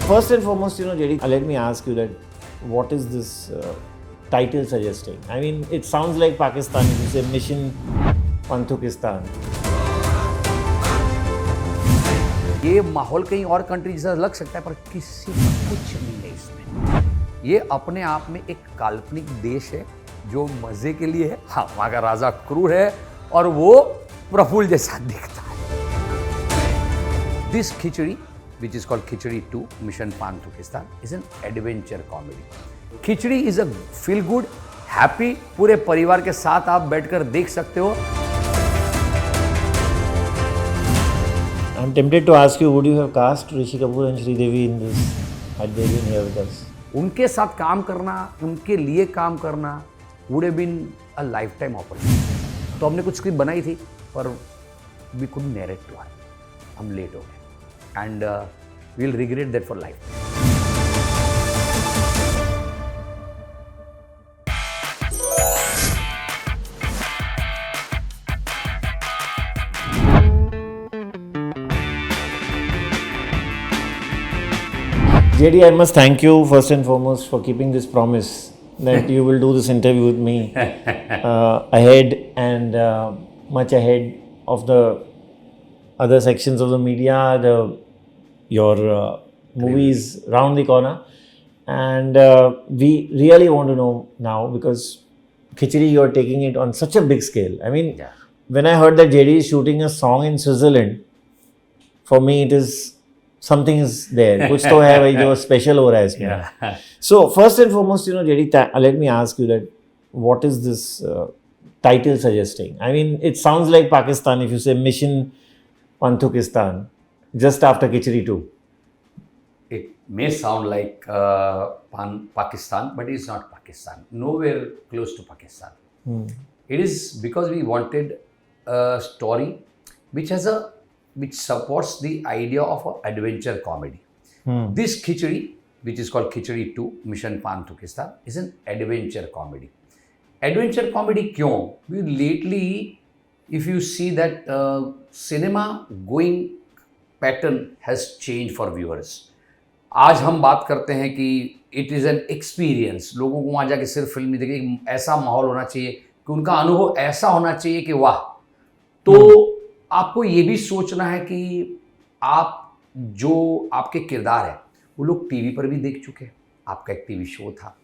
First and foremost, JD, let me ask you that what is this title suggesting? I mean, it sounds like Pakistan. You say Mission Panthukistan. ये माहौल कहीं और country जैसा लग सकता है पर किसी का कुछ नहीं है इसमें। ये अपने आप में एक काल्पनिक देश है जो मजे के लिए है। हाँ, वहाँ का राजा क्रूर है और वो प्रफुल्ल जैसा दिखता है। This khichdi which is called Khichdi 2 Mission Panthukistan is an adventure comedy. Khichdi is a feel good, happy, पूरे परिवार के साथ आप बैठकर देख सकते हो। I'm tempted to ask you, would you have cast Rishi Kapoor and Sridevi in this had they been here with us? उनके साथ काम करना, उनके लिए काम करना would have been a lifetime opportunity. तो हमने कुछ स्क्रिप्ट बनाई थी पर we couldn't narrate to her. हम लेट हो गए and we'll regret that for life. JD, I must thank you first and foremost for keeping this promise that you will do this interview with me ahead and much ahead of the other sections of the media, your movies round the corner. And we really want to know now because Khichdi, you're taking it on such a big scale. I mean, when I heard that JD is shooting a song in Switzerland, for me it is something is there. Kuch to hai bhai jo special ho raha hai isme. So first and foremost, JD, let me ask you that what is this title suggesting? I mean, it sounds like Pakistan if you say Mission Panthukistan just after Khichdi 2. It may sound like Pakistan, but it's not Pakistan. Nowhere close to Pakistan. It is because we wanted a story which supports the idea of an adventure comedy. This Khichdi, which is called Khichdi 2 Mission Panthukistan, is an adventure comedy. Adventure comedy क्यों? Lately, if you see that cinema going pattern has changed for viewers. आज हम बात करते हैं कि it is an experience, लोगों को वहाँ जाके सिर्फ फिल्म नहीं देखिए, ऐसा माहौल होना चाहिए कि उनका अनुभव ऐसा होना चाहिए कि वाह। तो आपको ये भी सोचना है कि आप जो आपके किरदार है वो लोग टीवी पर भी देख चुके हैं। आपका एक टीवी शो था,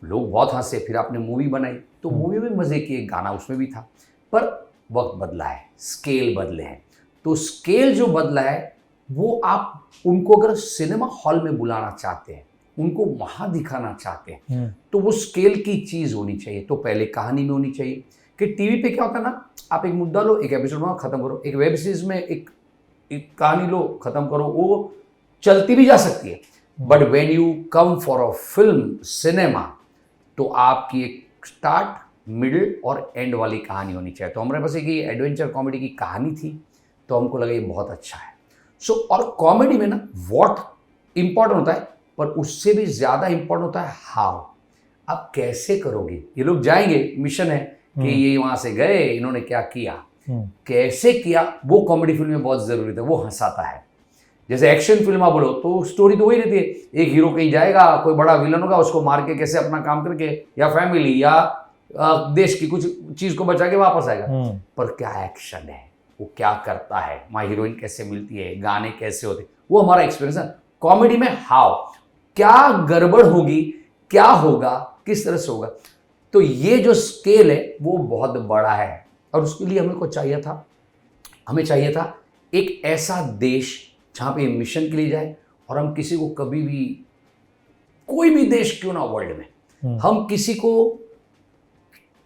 लोग बहुत हंसे, फिर आपने मूवी बनाई तो मूवी में मज़े किए, गाना उसमें भी था, पर वक्त बदला है, स्केल बदले हैं। तो स्केल जो बदला है वो आप उनको अगर सिनेमा हॉल में बुलाना चाहते हैं, उनको वहाँ दिखाना चाहते हैं, तो वो स्केल की चीज़ होनी चाहिए। तो पहले कहानी में होनी चाहिए कि टीवी पे क्या होता है ना, आप एक मुद्दा लो, एक एपिसोड बनाओ, ख़त्म करो। एक वेब सीरीज़ में एक कहानी लो, ख़त्म करो, वो चलती भी जा सकती है। But when you come for a film cinema, तो आपकी एक स्टार्ट, मिडिल और एंड वाली कहानी होनी चाहिए। तो हमारे पास एक एडवेंचर कॉमेडी की कहानी थी, तो हमको लगा ये बहुत अच्छा है। सो और कॉमेडी में ना व्हाट इम्पॉर्टेंट होता है, पर उससे भी ज़्यादा इम्पॉर्टेंट होता है हाउ, आप कैसे करोगे। ये लोग जाएंगे, मिशन है कि ये वहाँ से गए, इन्होंने क्या किया, कैसे किया, वो कॉमेडी फिल्म में बहुत ज़रूरी था, वो हंसाता है। जैसे एक्शन फिल्म आप बोलो तो स्टोरी तो वही रहती है, एक हीरो कहीं जाएगा, कोई बड़ा विलन होगा, उसको मार के कैसे अपना काम करके या फैमिली या देश की कुछ चीज़ को बचा के वापस आएगा। पर क्या एक्शन है, वो क्या करता है, वहाँ हीरोइन कैसे मिलती है, गाने कैसे होते, वो हमारा एक्सपीरियंस है। कॉमेडी में हाउ, क्या गड़बड़ होगी, क्या होगा, किस तरह से होगा। तो ये जो स्केल है वो बहुत बड़ा है और उसके लिए हमें चाहिए था एक ऐसा देश जहाँ पे मिशन के लिए जाए और हम किसी को कभी भी, कोई भी देश क्यों ना वर्ल्ड में, हम किसी को,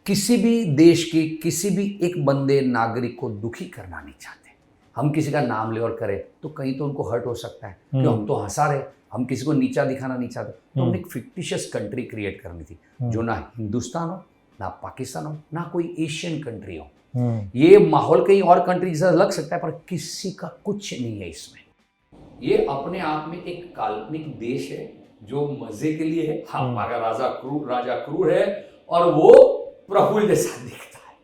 किसी भी देश के किसी भी एक बंदे नागरिक को दुखी करना नहीं चाहते। हम किसी का नाम ले और करें तो कहीं तो उनको हर्ट हो सकता है, क्यों, हम तो हंसा रहे, हम किसी को नीचा दिखाना नहीं चाहते। तो हमने एक फिक्टिशियस कंट्री क्रिएट करनी थी जो ना हिंदुस्तान हो, ना पाकिस्तान हो, ना कोई एशियन कंट्री हो। ये माहौल कहीं और कंट्री जैसा लग सकता है पर किसी का कुछ नहीं है इसमें। ये अपने आप में एक काल्पनिक देश है जो मजे के लिए है। हाँ, वहाँ का राजा क्रूर है और वो प्रफुल्ल जैसा दिखता है।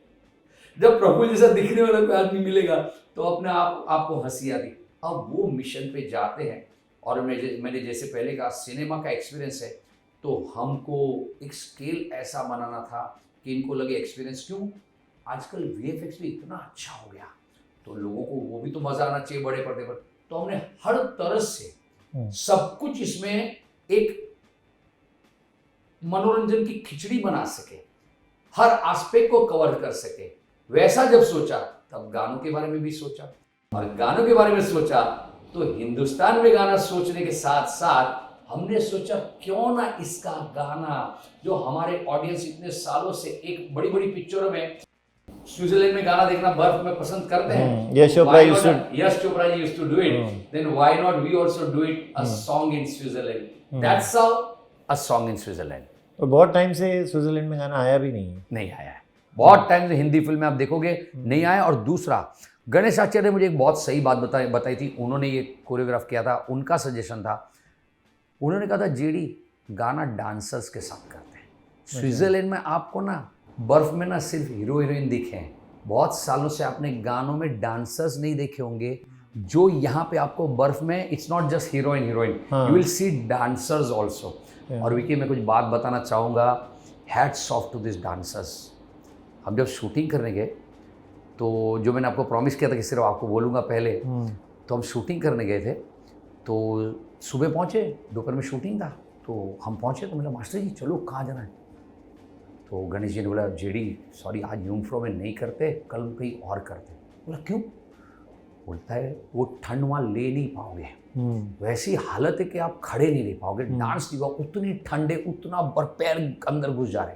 जब प्रफुल्ल जैसा दिखने वाला कोई आदमी मिलेगा तो अपने आप आपको हंसी आती। अब वो मिशन पे जाते हैं और मैंने जैसे पहले कहा सिनेमा का एक्सपीरियंस है, तो हमको एक स्केल ऐसा बनाना था कि इनको लगे एक्सपीरियंस क्यों, आजकल VFX भी इतना अच्छा हो गया तो लोगों को वो भी तो मज़ा आना चाहिए बड़े पर्दे पर। तो हमने हर तरह से सब कुछ इसमें एक मनोरंजन की खिचड़ी बना सके, हर एस्पेक्ट को कवर कर सके, वैसा जब सोचा तब गानों के बारे में भी सोचा, और गानों के बारे में सोचा तो हिंदुस्तान में गाना सोचने के साथ साथ हमने सोचा क्यों ना इसका गाना जो हमारे ऑडियंस इतने सालों से एक बड़ी बड़ी पिक्चरों में स्विट्जरलैंड में गाना देखना बर्फ में पसंद करते हैं, Yash Chopra ji used to do it, then why not we also do it a song in Switzerland, that's how a song in Switzerland. और बहुत टाइम से स्विट्जरलैंड में गाना आया भी नहीं आया है, बहुत टाइम से हिंदी फिल्म में आप देखोगे नहीं आया। और दूसरा, गणेश आचार्य ने मुझे एक बहुत सही बात बताई थी, उन्होंने ये कोरियोग्राफ किया था, उनका सजेशन था, उन्होंने कहा था जेडी गाना डांसर्स के साथ करते हैं। स्विट्जरलैंड में आपको ना बर्फ में ना सिर्फ हीरो हीरोइन दिखे हैं, बहुत सालों से आपने गानों में डांसर्स नहीं देखे होंगे, जो यहाँ पे आपको बर्फ में it's not just heroine you will see dancers also. और विकी मैं कुछ बात बताना चाहूँगा, hats off to this dancers. हम जब शूटिंग करने गए तो जो मैंने आपको प्रॉमिस किया था कि सिर्फ आपको बोलूँगा पहले, तो हम शूटिंग करने गए थे, तो सुबह पहुँचे, दोपहर में शूटिंग था, तो हम पहुँचे तो मैंने मास्टर जी चलो कहाँ जाना है, तो गणेश जी ने बोला जेडी सॉरी आज यूमफ्रो में नहीं करते, कल कहीं और करते। बोला क्यों? बोलता है वो ठंड वहाँ ले नहीं पाओगे, वैसी हालत है कि आप खड़े नहीं रह पाओगे, डांस नहीं पाओगे, उतनी ठंडे, उतना पैर अंदर घुस जा रहे।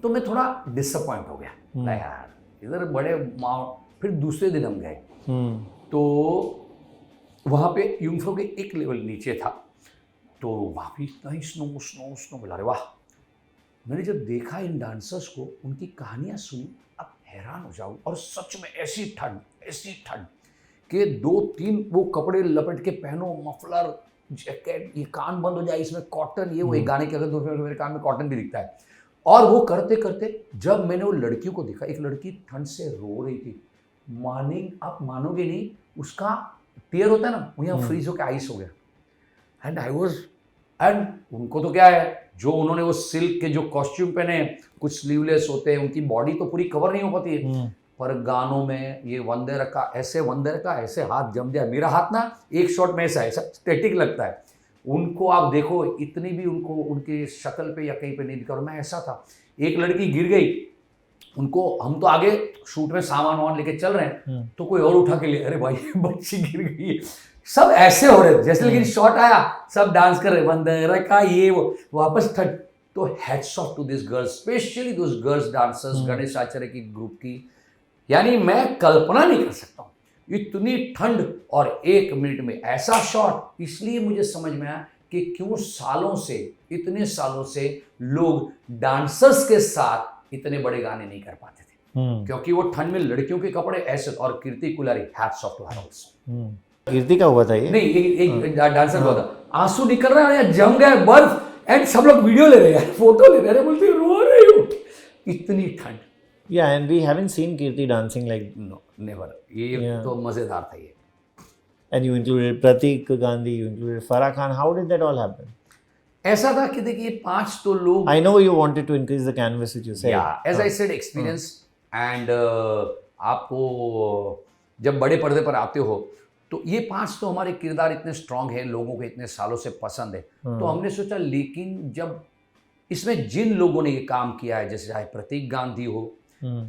तो मैं थोड़ा डिसअपॉइंट हो गया यार, इधर बड़े फिर दूसरे दिन हम गए तो वहाँ पे यूमफ्रो के एक लेवल नीचे था, तो वहाँ भी इतना ही स्नो स्नो स्नो बोला, अरे वाह। मैंने जब देखा इन डांसर्स को, उनकी कहानियाँ सुनी, अब हैरान हो जाऊँ। और सच में ऐसी ठंड कि 2-3 वो कपड़े लपेट के पहनो, मफलर, जैकेट, ये कान बंद हो जाए इसमें कॉटन, ये वो एक गाने के अगर दूसरे मेरे कान में कॉटन भी दिखता है। और वो करते करते जब मैंने वो लड़कियों को देखा, एक लड़की ठंड से रो रही थी, आप मानोगे नहीं, उसका टीयर होता है ना, वो यहाँ फ्रीज होकर आइस हो गया। एंड उनको तो क्या है, जो उन्होंने वो सिल्क के जो कॉस्ट्यूम पहने, कुछ स्लीवलेस होते हैं, उनकी बॉडी तो पूरी कवर नहीं हो पाती है, पर गानों में ये वंदे रखा, ऐसे हाथ जम जाए, मेरा हाथ ना एक शॉट में ऐसा स्टैटिक लगता है, उनको आप देखो इतनी भी उनको उनके शक्ल पे या कहीं पे नहीं दिखा। और मैं ऐसा था, एक लड़की गिर गई, उनको हम तो आगे शूट में सामान वामान लेके चल रहे हैं, तो कोई और उठा के ले, अरे भाई बच्ची गिर गई है, सब ऐसे हो रहे थे जैसे, लेकिन शॉट आया सब डांस कर रहे, वंदे रखा, ये वो, वापस ठंड। तो hats off to this girls, specially those girls dancers, Ganesh Acharya की ग्रुप की, यानी मैं कल्पना नहीं कर सकता हूँ इतनी ठंड और 1 मिनट में ऐसा शॉट। इसलिए मुझे समझ में आया कि क्यों इतने सालों से लोग डांसर्स के साथ इतने बड़े गाने नहीं कर पाते थे, क्योंकि वो ठंड में लड़कियों के कपड़े ऐसे। और Kirti Kulhari, hats off to her also. Kirti का हुआ था ये? नहीं, एक डांसर हुआ था, आंसू निकल रहा है, जम गए बर्फ, एंड सब लोग वीडियो ले रहे हैं, फोटो ले रहे हैं, बोलते रो रही हो, इतनी ठंड। Yeah, and we haven't seen Kirti dancing like. No, never. ये तो मजेदार था ये। And you included Pratik Gandhi, you included Farah Khan. How did that all happen? ऐसा था कि देखिए 5 तो लोग, I know you wanted to increase the canvas, which you said. Yeah, as I said, experience and आपको जब बड़े पर्दे पर आते हो तो ये 5 तो हमारे किरदार इतने स्ट्रांग हैं, लोगों को इतने सालों से पसंद है, तो हमने सोचा, लेकिन जब इसमें जिन लोगों ने ये काम किया है, जैसे चाहे प्रतीक गांधी हो,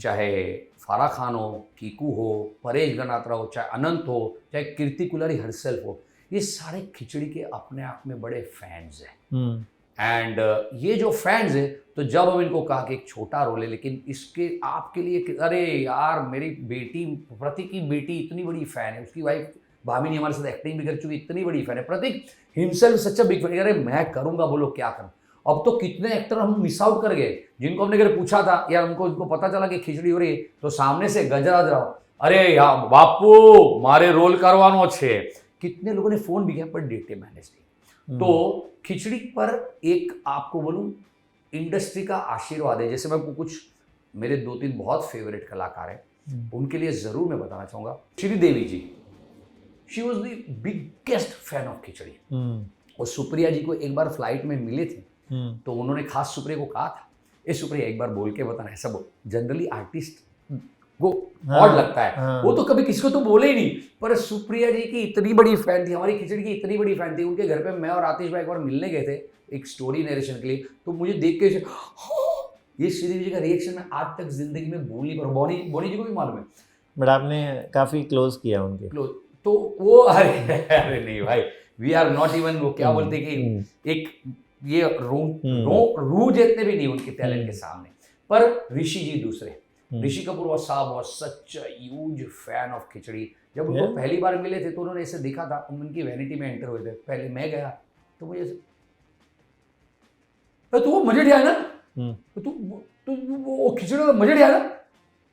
चाहे फारा खान हो, कीकू हो, परेश गनात्रा हो, चाहे अनंत हो, चाहे कीर्ति कुलारी हरसेल्फ हो, ये सारे खिचड़ी के अपने आप में बड़े फैंस हैं। एंड ये जो फैंस हैं, तो जब हम इनको कहा कि एक छोटा रोल है, लेकिन इसके आपके लिए, अरे यार मेरी बेटी, प्रतीक की बेटी इतनी बड़ी फ़ैन है, उसकी वाइफ भामिनी हमारे साथ एक्टिंग भी कर चुकी, इतनी बड़ी फ़ैन है, प्रतीक हिमसेल्फ सच्चा बिग फैन, अरे मैं करूँगा, बोलो क्या करूँ। अब तो कितने एक्टर हम मिस आउट कर गए, जिनको हमने अगर पूछा था या उनको पता चला कि खिचड़ी हो रही है, तो सामने से गजराज राव, अरे यार बापू मारे रोल करवानो छे, कितने लोगों ने फ़ोन भी किया, पर डेटे मैनेज नहीं। तो खिचड़ी पर एक आपको बोलूँ इंडस्ट्री का आशीर्वाद है। जैसे मैं कुछ मेरे 2-3 बहुत फेवरेट कलाकार हैं, उनके लिए ज़रूर मैं बताना चाहूँगा। Sridevi ji, she was the biggest fan of Khichdi. और सुप्रिया जी को एक बार फ्लाइट में मिले थे, तो उन्होंने खास सुप्रिया को कहा था, ए सुप्रिया एक बार बोल के बताना, ऐसा बोल। जनरली आर्टिस्ट को ऑड लगता है, वो तो कभी किसी को तो बोले ही नहीं, पर सुप्रिया जी की इतनी बड़ी फैन थी, हमारी खिचड़ी की इतनी बड़ी फैन थी। उनके घर पे मैं और आतिश भाई एक बार मिलने गए थे एक स्टोरी नरेशन के लिए, तो मुझे देख के ये श्रीदेवी जी का रिएक्शन मैं आज तक जिंदगी में भूल नहीं पा। बोनी जी को भी मालूम है, बट आपने काफी क्लोज किया उनके। क्लोज तो वो अरे नहीं भाई, वी आर नॉट इवन, वो क्या बोलते कि एक ये रू जितने भी नहीं उनके टैलेंट के सामने। पर ऋषि जी दूसरे, Rishi Kapoor sahab was such a huge fan of Khichdi. जब उनको पहली बार मिले थे तो उन्होंने ऐसे देखा था, उनकी वैनिटी में एंटर हुए थे, पहले मैं गया तो मुझे तो वो मजे है ना, तो वो खिचड़ी का मजे है ना।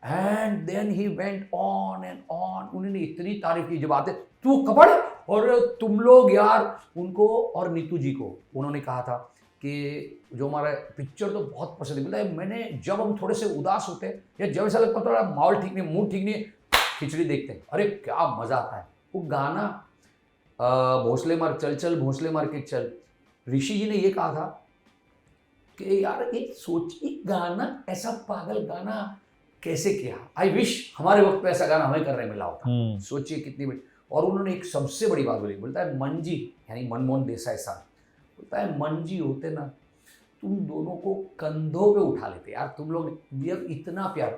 And then he went on and on, उन्होंने इतनी तारीफ की, जब आते तू कपड़ और तुम लोग यार उनको और नीतू जी को उन्होंने कहा था कि जो हमारा पिक्चर तो बहुत पसंद है, बोलता है मैंने जब हम थोड़े से उदास होते हैं या जब ऐसा लगता है थोड़ा माहौल ठीक नहीं, मूड ठीक नहीं, खिचड़ी देखते हैं, अरे क्या मजा आता है। वो गाना भोसले मार चल चल भोसले मार के चल, ऋषि जी ने ये कहा था कि यार एक सोचिए गाना, ऐसा पागल गाना कैसे किया। आई विश हमारे वक्त पे ऐसा गाना हमें करने मिला होता। सोचिए कितनी बड़ी। और उन्होंने एक सबसे बड़ी बात बोली, बोलता है मंजी यानी मनमोहन देसाई साहब, बोलता है मंजी होते ना तुम दोनों को कंधों पे उठा लेते यार, तुम लोग जब इतना प्यार।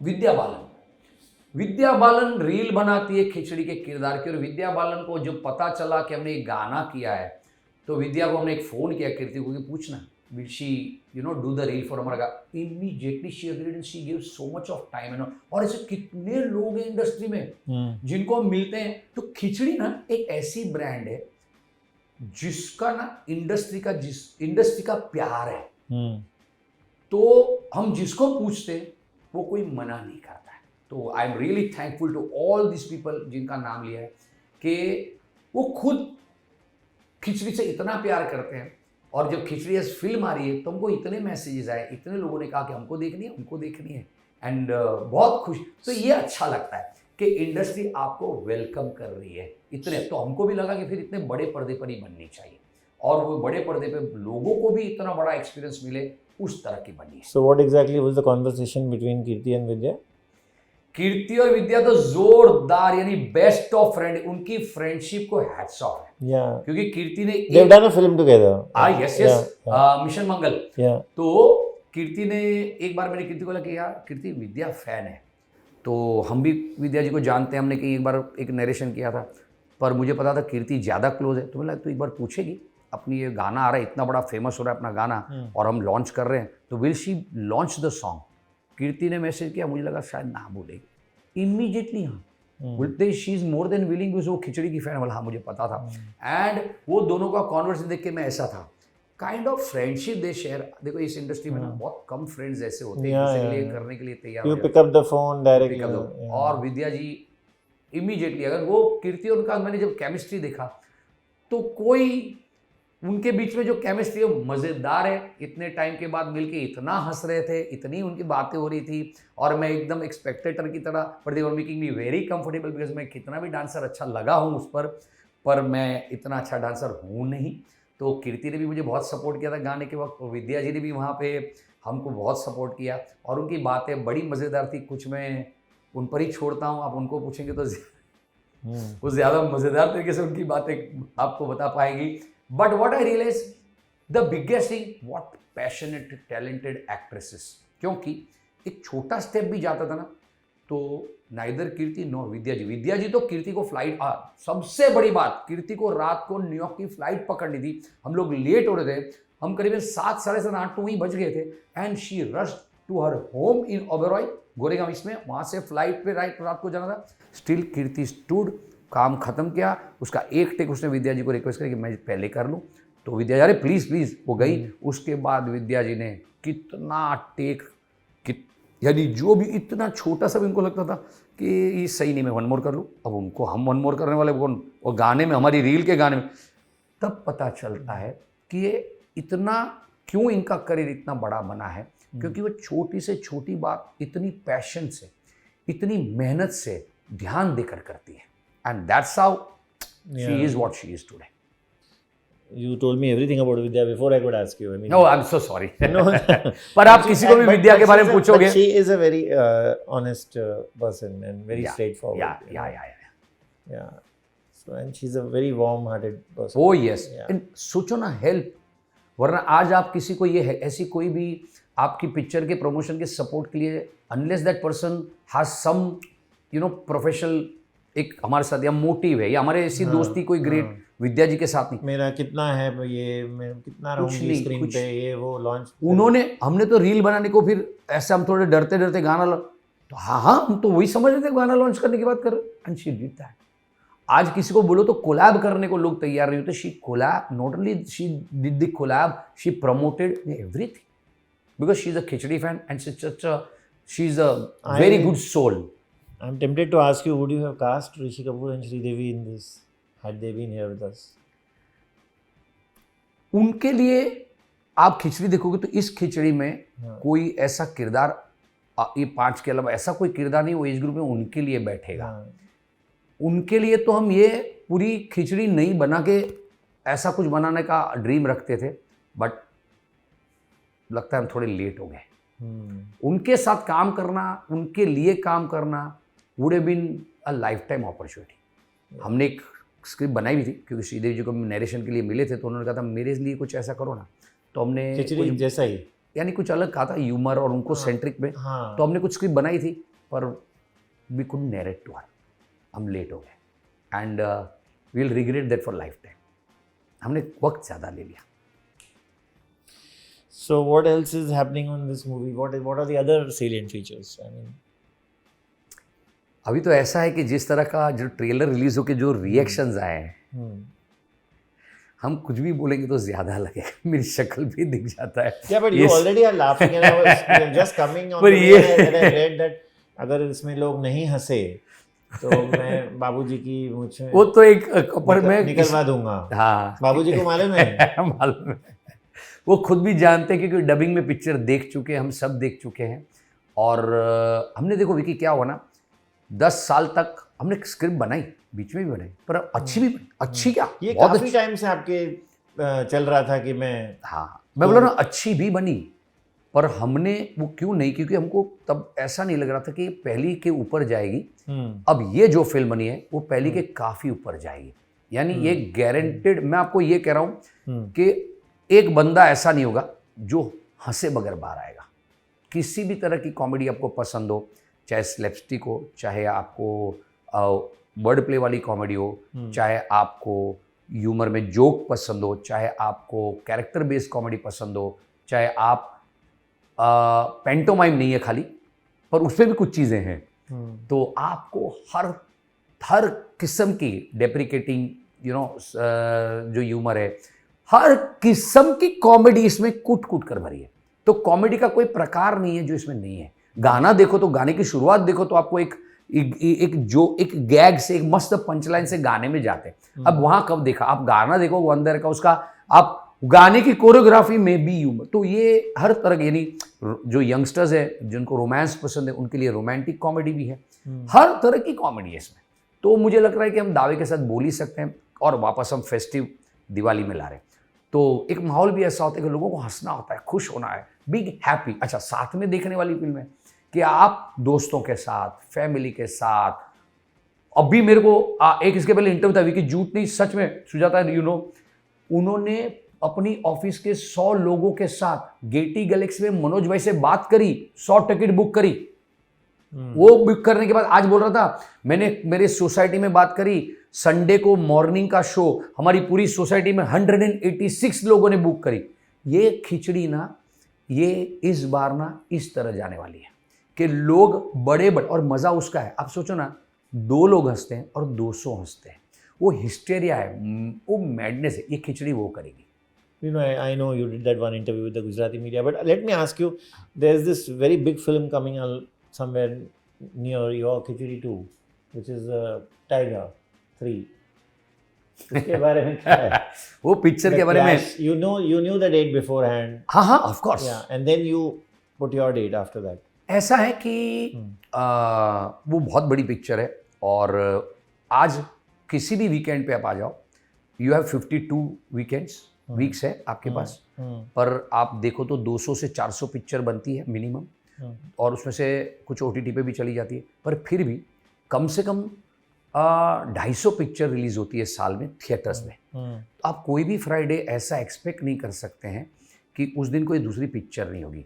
विद्या बालन रील बनाती है खिचड़ी के किरदार की, और विद्या बालन को जब पता चला कि हमने एक गाना किया है तो विद्या को हमने एक फ़ोन किया कीर्ति को कि पूछना will she do the reel for हमारा। immediately she agreed and she gave so much of time और ऐसे कितने लोग हैं इंडस्ट्री में जिनको हम मिलते हैं। तो खिचड़ी ना एक ऐसी ब्रांड है जिसका ना इंडस्ट्री का प्यार है। तो हम जिसको पूछते वो कोई मना नहीं करता है। तो I am really thankful to all this people जिनका नाम लिया है कि वो खुद खिचड़ी से इतना प्यार करते हैं। और जब खिचड़ी आज फिल्म आ रही है तो हमको इतने मैसेजेस आए, इतने लोगों ने कहा कि हमको देखनी है, उनको देखनी है, एंड बहुत खुश। तो ये अच्छा लगता है कि इंडस्ट्री आपको वेलकम कर रही है इतने। तो हमको भी लगा कि फिर इतने बड़े पर्दे पर ही बननी चाहिए, और वो बड़े पर्दे पे लोगों को भी इतना बड़ा एक्सपीरियंस मिले, उस तरह की बनी है। So what exactly was the conversation between Kirti and Vidya? Kirti और विद्या तो जोरदार, यानी बेस्ट ऑफ फ्रेंड, उनकी फ्रेंडशिप को हैट्स ऑफ है। क्योंकि कीर्ति ने they've done a film together. Yes Mission Mangal. तो कीर्ति ने एक बार मैंने कीर्ति को लगा कि यार कीर्ति विद्या फैन है, तो हम भी विद्या जी को जानते हैं, हमने कहीं एक बार एक नरेशन किया था, पर मुझे पता था कीर्ति ज़्यादा क्लोज है, तो मैं लगा तो एक बार पूछेगी, अपनी ये गाना आ रहा है, इतना बड़ा फेमस हो रहा है अपना गाना और हम लॉन्च कर रहे हैं, तो will she launch the song. Kirti ने मैसेज किया, मुझे लगा शायद ना बोलेगी, इमीडिएटली हाँ बोलते she is more than willing, वो खिचड़ी की फैन वाला, हाँ मुझे पता था। एंड वो दोनों का कॉन्वर्सेशन देख के मैं ऐसा था, kind of friendship they share. देखो इस इंडस्ट्री में ना बहुत कम फ्रेंड्स ऐसे होते हैं जिसके करने के लिए तैयार हो, pick up the phone directly. और विद्या जी इमीडिएटली, अगर वो कीर्ति और उनका मैंने जब केमिस्ट्री देखा तो कोई उनके बीच में जो केमिस्ट्री है मज़ेदार है। इतने टाइम के बाद मिलके इतना हंस रहे थे, इतनी उनकी बातें हो रही थी, और मैं एकदम एक स्पेक्टेटर की तरह, but they were making me very comfortable, because मैं कितना भी डांसर अच्छा लगा हूँ उस पर मैं इतना अच्छा डांसर हूँ नहीं। तो कीर्ति ने भी मुझे बहुत सपोर्ट किया था गाने के वक्त, विद्या जी ने भी वहाँ पे हमको बहुत सपोर्ट किया, और उनकी बातें बड़ी मज़ेदार थी। कुछ मैं उन पर ही छोड़ता हूँ, आप उनको पूछेंगे तो वो ज़्यादा मज़ेदार तरीके से उनकी बातें आपको बता पाएंगी। But what I realized, the biggest thing, what passionate, talented actresses, क्योंकि एक छोटा स्टेप भी जाता था ना तो नाइदर कीर्ति नॉर विद्या जी तो कीर्ति को फ्लाइट, सबसे बड़ी बात, कीर्ति को रात को न्यूयॉर्क की फ्लाइट पकड़नी थी, हम लोग लेट हो रहे थे, हम करीबन 7, साढ़े 7, 8 तो वहीं बज गए थे, and she rush to her home in Oberoi Goregaon, इसमें वहाँ से फ्लाइट पे रात को जाना था। स्टिल कीर्ति स्टूड, काम खत्म किया, उसका एक टेक उसने विद्या जी को रिक्वेस्ट किया कि मैं पहले कर लूँ, तो विद्या जी अरे प्लीज़ वो गई। उसके बाद विद्या जी ने कितना टेक, यानी जो भी इतना छोटा सा भी उनको लगता था कि ये सही नहीं, मैं वन मोर कर लूँ, अब उनको हम वन मोर करने वाले कौन, और गाने में, हमारी रील के गाने में, तब पता चलता है कि ये इतना क्यों इनका करियर इतना बड़ा बना है, क्योंकि वो छोटी से छोटी बात इतनी पैशन से इतनी मेहनत से ध्यान देकर करती है, and that's how she is what she is today. You told me everything about Vidya before I could ask you. I mean, no I am so sorry. no. पर आप किसी को भी विद्या के बारे में पूछोगे. She is a very honest person and very straightforward. Yeah. So and she's a very warm-hearted person. Oh yes. And सोचो ना, हेल्प. वरना आज आप किसी को ये है ऐसी कोई भी आपकी पिक्चर के प्रमोशन के सपोर्ट के लिए, unless that person has some professional एक हमारे साथ या मोटिव है, या हमारे ऐसी दोस्ती कोई ग्रेट विद्या जी के साथ नहीं. मेरा कितना है ये, मैं कितना रहूंगी स्क्रीन पे, ये वो लॉन्च. उन्होंने, हमने तो रील बनाने को फिर ऐसे हम थोड़े डरते डरते गाना तो हाँ हम तो वही समझ रहे थे गाना लॉन्च करने की बात कर, एंड शी डिड दैट. आज किसी को बोलो तो कोलैब करने को लोग तैयार नहीं होते. She collab, not only she did the collab, she promoted everything because she is a Khichdi fan and she is a very good soul. I'm tempted to ask you, would you have cast Rishi Kapoor and Sridevi in this had they been here with us? उनके लिए आप खिचड़ी देखोगे तो इस खिचड़ी में कोई ऐसा किरदार, ये 5 के अलावा ऐसा कोई किरदार नहीं वो एज ग्रुप में उनके लिए बैठेगा. उनके लिए तो हम ये पूरी खिचड़ी नहीं बना के ऐसा कुछ बनाने का ड्रीम रखते थे, बट लगता है हम थोड़े लेट हो गए. उनके साथ काम करना, उनके लिए काम करना would have been a lifetime opportunity. हमने एक स्क्रिप्ट बनाई भी थी क्योंकि श्रीदेवी जी को नरेशन के लिए मिले थे, तो उन्होंने कहा था मेरे लिए कुछ ऐसा करो ना, तो हमने खिचड़ी जैसा ही यानी कुछ अलग कहा था, ह्यूमर और उनको सेंट्रिक में. तो हमने कुछ स्क्रिप्ट बनाई थी पर we could narrate to her. हम लेट हो गए and we will regret that for lifetime. हमने वक्त ज़्यादा ले लिया. So what else is happening on this movie? What are the other salient features? I mean, अभी तो ऐसा है कि जिस तरह का जो ट्रेलर रिलीज होके जो रिएक्शंस आए हैं, हम कुछ भी बोलेंगे तो ज्यादा लगेगा. मेरी शक्ल भी दिख जाता है. Yeah, but you already are laughing and I was just coming on पर the ये way that I read that अगर इसमें लोग नहीं हंसे तो मैं बाबूजी की मुझे वो तो एक पर मैं निकलवा दूंगा. हाँ बाबूजी को मालूम है. मालूम है. वो खुद भी जानते हैं क्योंकि डबिंग में पिक्चर देख चुके हैं, हम सब देख चुके हैं. और हमने देखो विकी क्या हुआ ना, 10 साल तक हमने स्क्रिप्ट बनाई, बीच में भी बनाई, पर अच्छी भी बनी. अच्छी क्या, ये काफी टाइम से आपके चल रहा था कि मैं मैं बोला ना अच्छी भी बनी, पर हमने वो क्यों नहीं, क्योंकि हमको तब ऐसा नहीं लग रहा था कि पहली के ऊपर जाएगी. अब ये जो फिल्म बनी है वो पहली के काफी ऊपर जाएगी. यानी ये गारंटेड, मैं आपको ये कह रहा हूँ कि एक बंदा ऐसा नहीं होगा जो हंसे बगैर बाहर आएगा. किसी भी तरह की कॉमेडी आपको पसंद हो, चाहे स्लैपस्टिक हो, चाहे आपको वर्ड प्ले वाली कॉमेडी हो, चाहे आपको ह्यूमर में जोक पसंद हो, चाहे आपको कैरेक्टर बेस्ड कॉमेडी पसंद हो, चाहे आप पेंटोमाइम नहीं है खाली पर उसमें भी कुछ चीज़ें हैं, तो आपको हर किस्म की डेप्रिकेटिंग जो ह्यूमर है, हर किस्म की कॉमेडी इसमें कूट कूट कर भरी है. तो कॉमेडी का कोई प्रकार नहीं है जो इसमें नहीं है. गाना देखो तो गाने की शुरुआत देखो तो आपको एक गैग से, एक मस्त पंचलाइन से गाने में जाते हैं. अब वहां कब देखा आप गाना देखो वो अंदर का उसका, आप गाने की कोरियोग्राफी में भी ह्यूमर. तो ये हर तरह, यानी जो यंगस्टर्स है जिनको रोमांस पसंद है उनके लिए रोमांटिक कॉमेडी भी है. हर तरह की कॉमेडी है इसमें. तो मुझे लग रहा है कि हम दावे के साथ बोल ही सकते हैं. और वापस हम फेस्टिव दिवाली में ला रहे हैं तो एक माहौल भी ऐसा होता है कि लोगों को हंसना होता है, खुश होना है, बिग हैप्पी. अच्छा, साथ में देखने वाली फिल्म है कि आप दोस्तों के साथ, फैमिली के साथ. अभी मेरे को एक इसके पहले इंटरव्यू था, विकी झूठ नहीं सच में, सुजाता उन्होंने अपनी ऑफिस के 100 लोगों के साथ गेटी गैलेक्सी में मनोज भाई से बात करी, 100 टिकट बुक करी. वो बुक करने के बाद आज बोल रहा था मैंने मेरे सोसाइटी में बात करी, संडे को मॉर्निंग का शो हमारी पूरी सोसाइटी में 186 लोगों ने बुक करी. ये खिचड़ी ना, ये इस बार ना इस तरह जाने वाली है कि लोग बड़े और मज़ा उसका है. आप सोचो ना, 2 लोग हंसते हैं और 200 हंसते हैं, वो हिस्टेरिया है, वो मैडनेस है. ये खिचड़ी वो करेगी. I know you did that one interview with the Gujarati media, but let me ask you, there's this very big film coming somewhere near your Khichdi 2, which is Tiger 3. उसके बारे में क्या है? वो पिक्चर के बारे में you knew the date beforehand. हाँ, of course. Yeah, and then you put your date after that. ऐसा है कि वो बहुत बड़ी पिक्चर है और आज किसी भी वीकेंड पे आप आ जाओ, यू हैव 52 वीक्स है आपके पास, पर आप देखो तो 200 से 400 पिक्चर बनती है मिनिमम, और उसमें से कुछ OTT पे भी चली जाती है, पर फिर भी कम से कम 250 पिक्चर रिलीज होती है साल में थिएटर्स में। तो आप कोई भी फ्राइडे ऐसा एक्सपेक्ट नहीं कर सकते हैं कि उस दिन कोई दूसरी पिक्चर नहीं होगी।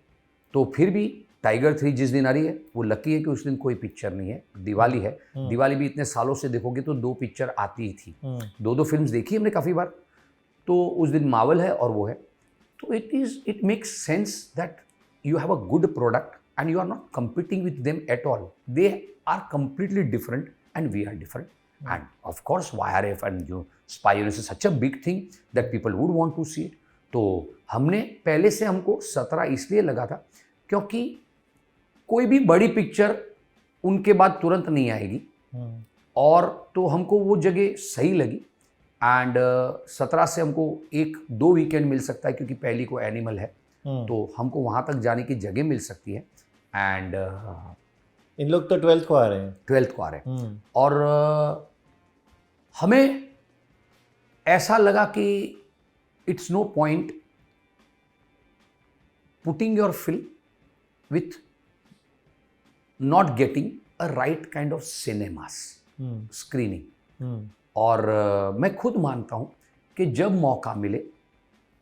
तो फिर भी टाइगर 3 जिस दिन आ रही है वो लकी है कि उस दिन कोई पिक्चर नहीं है। दिवाली है, दिवाली भी इतने सालों से देखोगे तो 2 पिक्चर आती ही थी, 2 फिल्म्स देखी हमने काफ़ी बार। तो उस दिन मार्वल है और वो है, तो it makes sense that you have a good product and you are not competing with them at all. They are completely different and we are different. And of course YRF and Spy Universe is such a big thing that people would want to see it. तो हमने पहले से हमको 17 इसलिए लगा था क्योंकि कोई भी बड़ी पिक्चर उनके बाद तुरंत नहीं आएगी, और तो हमको वो जगह सही लगी। एंड 17 से हमको 1-2 वीकेंड मिल सकता है क्योंकि पहली को एनिमल है, तो हमको वहाँ तक जाने की जगह मिल सकती है। एंड इन लोग तो 12th को आ रहे हैं, 12th को आ रहे हैं, और हमें ऐसा लगा कि it's no point putting your film with not getting a right kind of cinemas screening. और मैं खुद मानता हूं कि जब मौका मिले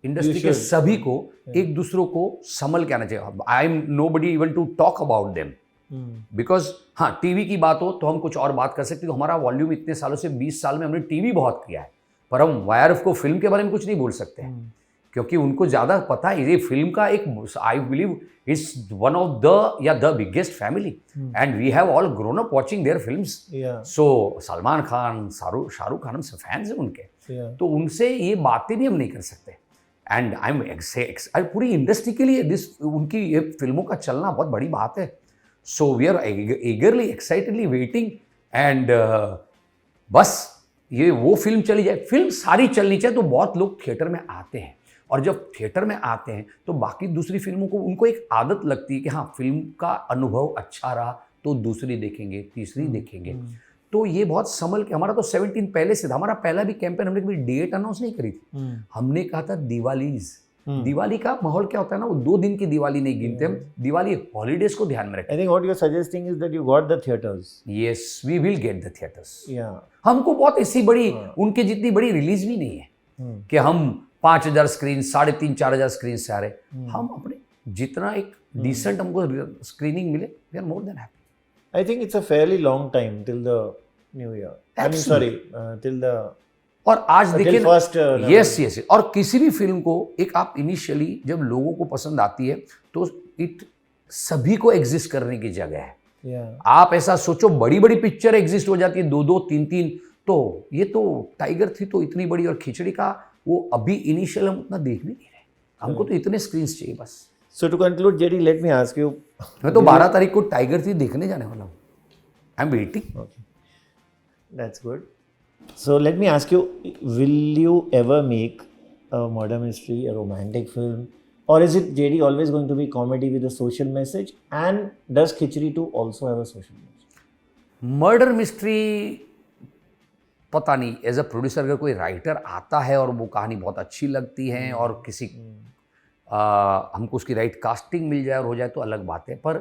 इंडस्ट्री के सभी को एक दूसरों को संभल के आना चाहिए। I am nobody even to talk about them, because हाँ टीवी की बात हो तो हम कुछ और बात कर सकते हैं, हमारा वॉल्यूम इतने सालों से 20 साल में हमने टीवी बहुत किया है, पर हम YRF को फिल्म के बारे में कुछ नहीं बोल सकते हैं क्योंकि उनको ज़्यादा पता है। ये फिल्म का एक I believe it's one of the biggest family and we have all grown up watching their films. So Salman Khan, Shahrukh Khan, हम सब फैंस हैं उनके, तो उनसे ये बातें भी हम नहीं कर सकते। एंड आई एम पूरी इंडस्ट्री के लिए उनकी ये फिल्मों का चलना बहुत बड़ी बात है। So we are eagerly excitedly waiting and बस ये वो फिल्म चली जाए, फिल्म सारी चलनी चाहिए। तो बहुत लोग थिएटर में आते हैं, और जब थिएटर में आते हैं तो बाकी दूसरी फिल्मों को उनको एक आदत लगती है कि हाँ फिल्म का अनुभव अच्छा रहा तो दूसरी देखेंगे, तीसरी देखेंगे। तो ये बहुत संभल के, हमारा तो 17 पहले से था, हमारा पहला भी कैंपेन हमने कभी डेट अनाउंस नहीं करी थी, हमने कहा था दिवाली का माहौल क्या होता है ना, वो 2 दिन की दिवाली नहीं गिनते हम, दिवाली हॉलीडेज को ध्यान में रखें। I think what you're suggesting is that you got the theaters. Yes, we will get the theaters. Yeah. हमको बहुत ऐसी बड़ी उनके जितनी बड़ी रिलीज भी नहीं है कि हम 5000 स्क्रीन, 3,500-4,000 स्क्रीन से आ रहे। हम अपने जितना एक डिसेंट हमको स्क्रीनिंग मिले, we are more than happy. I think it's a fairly long time till the new year. I mean, sorry, till the और आज देखिए first यस और किसी भी फिल्म को एक आप इनिशियली जब लोगों को पसंद आती है तो इट सभी को एग्जिस्ट करने की जगह है। आप ऐसा सोचो बड़ी बड़ी पिक्चर एग्जिस्ट हो जाती है 2-2, 3-3, तो ये तो टाइगर थी तो इतनी बड़ी, और खिचड़ी का वो अभी इनिशियल हम उतना देख भी नहीं रहे, हमको तो इतने स्क्रीन चाहिए बस। So to conclude, JD, let me ask you. मैं तो 12 तारीख को टाइगर 3 देखने जाने वाला हूँ। I am waiting. Okay, that's good. So let me ask you, will you ever make a murder mystery, a romantic film, or is it, JD, always going to be comedy with a social message? And does Khichdi 2 also have a social message? Murder mystery पता नहीं, as a producer अगर कोई writer आता है और वो कहानी बहुत अच्छी लगती है और किसी हमको उसकी राइट कास्टिंग मिल जाए और हो जाए तो अलग बात है, पर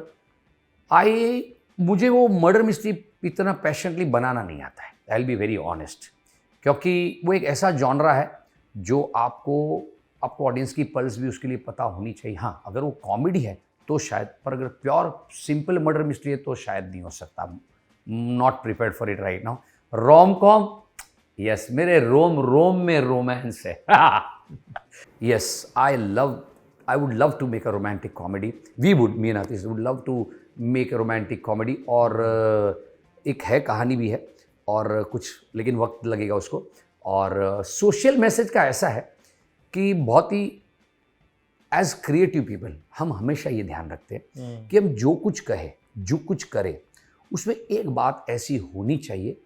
मुझे वो मर्डर मिस्ट्री इतना पैशनेटली बनाना नहीं आता है, I will be very honest, क्योंकि वो एक ऐसा जॉनरा है जो आपको ऑडियंस की पल्स भी उसके लिए पता होनी चाहिए। हाँ अगर वो कॉमेडी है तो शायद, पर अगर प्योर सिंपल मर्डर मिस्ट्री है तो शायद नहीं हो सकता। Not prepared for it right now. Rom com, yes, मेरे रोम में रोमांस है। Yes, I would love to make a romantic comedy. We would, me and Atish would love to make a romantic comedy, और एक है कहानी भी है और कुछ, लेकिन वक्त लगेगा उसको। और सोशल मैसेज का ऐसा है कि बहुत ही एज क्रिएटिव पीपल हम हमेशा ये ध्यान रखते हैं कि हम जो कुछ कहें, जो कुछ करें, उसमें एक बात ऐसी होनी चाहिए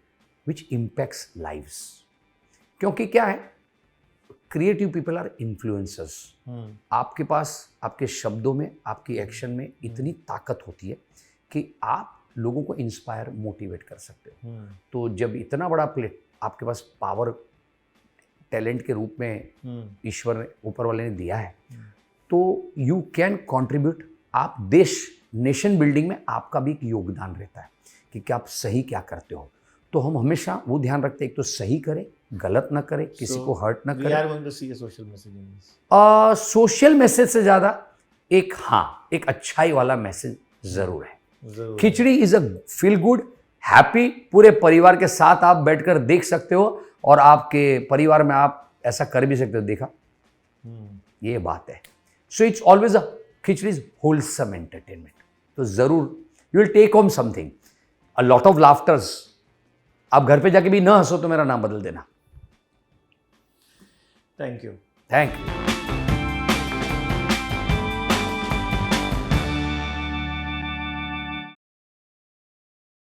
विच इम्पैक्ट्स लाइव्स। क्योंकि क्या है, क्रिएटिव पीपल आर इन्फ्लुएंसर्स। आपके पास आपके शब्दों में, आपकी एक्शन में इतनी ताकत होती है कि आप लोगों को इंस्पायर, मोटिवेट कर सकते हो। तो जब इतना बड़ा प्लेट आपके पास पावर टैलेंट के रूप में ईश्वर ने, ऊपर वाले ने दिया है, तो यू कैन कंट्रीब्यूट। आप देश, नेशन बिल्डिंग में आपका भी एक योगदान रहता है कि क्या आप सही क्या करते हो। तो हम हमेशा वो ध्यान रखते हैं, एक तो सही करें, गलत ना करें, किसी को हर्ट ना We करें। are going to see a social message in this. Social message से ज़्यादा एक अच्छाई वाला मैसेज ज़रूर है। जरूर। Khichdi is a feel good, happy, पूरे परिवार के साथ आप बैठकर देख सकते हो और आपके परिवार में आप ऐसा कर भी सकते हो। देखा, ये बात है। So it's always a Khichdi is wholesome entertainment. तो जरूर you will take home something, a lot of laughters. आप घर पे जाके भी ना हंसो तो मेरा नाम बदल देना। Thank you. Thank you.